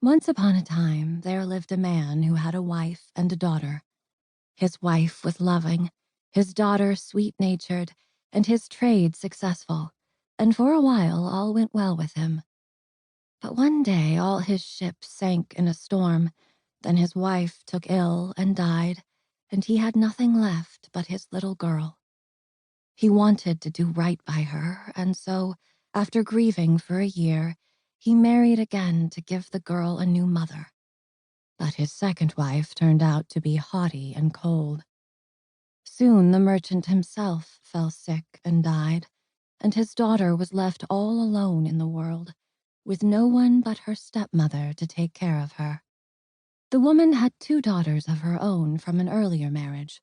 Once upon a time, there lived a man who had a wife and a daughter. His wife was loving, his daughter sweet-natured, and his trade successful, and for a while all went well with him. But one day all his ships sank in a storm, then his wife took ill and died, and he had nothing left but his little girl. He wanted to do right by her, and so, after grieving for a year, he married again to give the girl a new mother. But his second wife turned out to be haughty and cold. Soon the merchant himself fell sick and died, and his daughter was left all alone in the world, with no one but her stepmother to take care of her. The woman had two daughters of her own from an earlier marriage.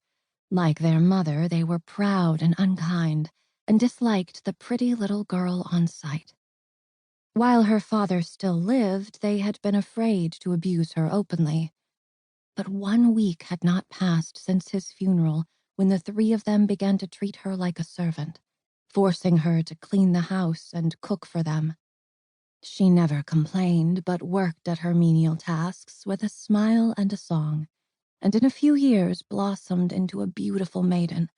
Like their mother, they were proud and unkind, and disliked the pretty little girl on sight. While her father still lived, they had been afraid to abuse her openly. But 1 week had not passed since his funeral when the three of them began to treat her like a servant, forcing her to clean the house and cook for them. She never complained, but worked at her menial tasks with a smile and a song, and in a few years blossomed into a beautiful maiden.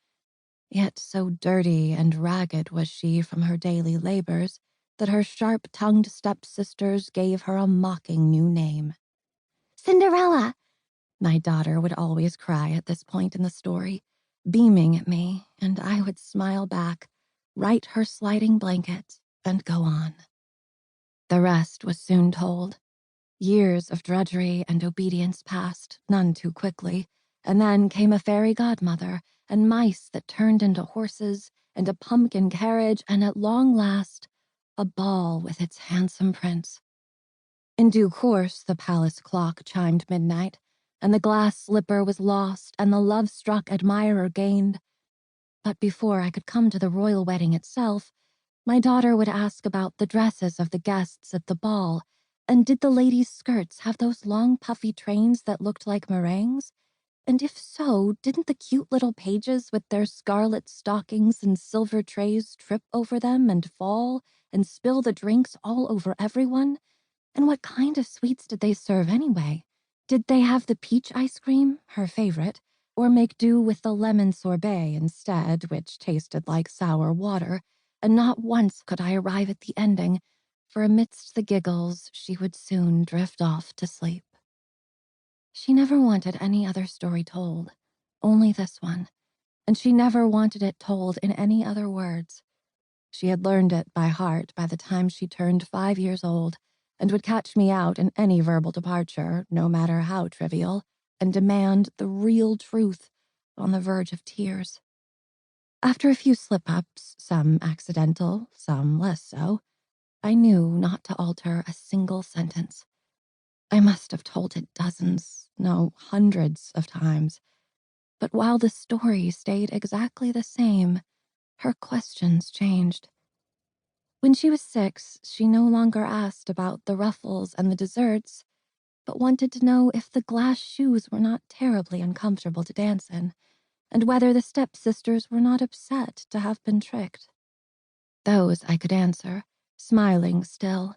Yet so dirty and ragged was she from her daily labors that her sharp-tongued stepsisters gave her a mocking new name. "Cinderella!" my daughter would always cry at this point in the story, beaming at me, and I would smile back, right her sliding blanket, and go on. The rest was soon told. Years of drudgery and obedience passed, none too quickly, and then came a fairy godmother, and mice that turned into horses, and a pumpkin carriage, and at long last, a ball with its handsome prince. In due course, the palace clock chimed midnight, and the glass slipper was lost, and the love-struck admirer gained. But before I could come to the royal wedding itself, my daughter would ask about the dresses of the guests at the ball, and did the ladies' skirts have those long puffy trains that looked like meringues? And if so, didn't the cute little pages with their scarlet stockings and silver trays trip over them and fall and spill the drinks all over everyone? And what kind of sweets did they serve anyway? Did they have the peach ice cream, her favorite, or make do with the lemon sorbet instead, which tasted like sour water? And not once could I arrive at the ending, for amidst the giggles she would soon drift off to sleep. She never wanted any other story told, only this one, and she never wanted it told in any other words. She had learned it by heart by the time she turned 5 years old, and would catch me out in any verbal departure, no matter how trivial, and demand the real truth on the verge of tears. After a few slip-ups, some accidental, some less so, I knew not to alter a single sentence. I must have told it dozens, no, hundreds of times. But while the story stayed exactly the same, her questions changed. When she was 6, she no longer asked about the ruffles and the desserts, but wanted to know if the glass shoes were not terribly uncomfortable to dance in, and whether the stepsisters were not upset to have been tricked. Those I could answer, smiling still.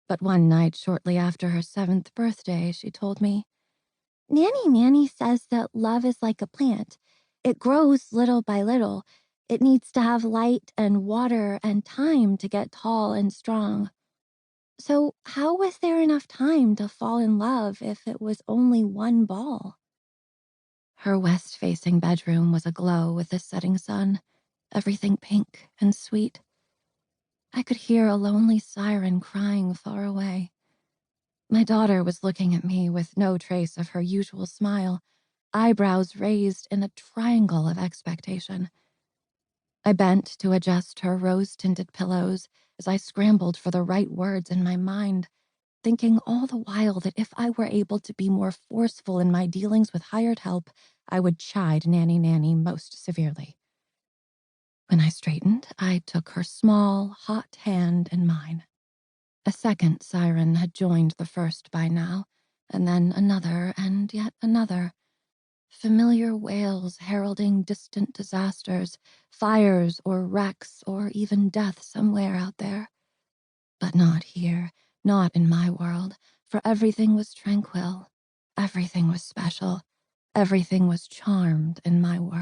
But one night shortly after her 7th birthday, she told me, Nanny says that love is like a plant. It grows little by little. It needs to have light and water and time to get tall and strong. So how was there enough time to fall in love if it was only one ball? Her west-facing bedroom was aglow with the setting sun, everything pink and sweet. I could hear a lonely siren crying far away. My daughter was looking at me with no trace of her usual smile, eyebrows raised in a triangle of expectation. I bent to adjust her rose-tinted pillows as I scrambled for the right words in my mind, thinking all the while that if I were able to be more forceful in my dealings with hired help, I would chide Nanny most severely. When I straightened, I took her small, hot hand in mine. A second siren had joined the first by now, and then another and yet another. Familiar wails heralding distant disasters, fires or wrecks or even death somewhere out there. But not here, not in my world, for everything was tranquil, everything was special, everything was charmed in my world.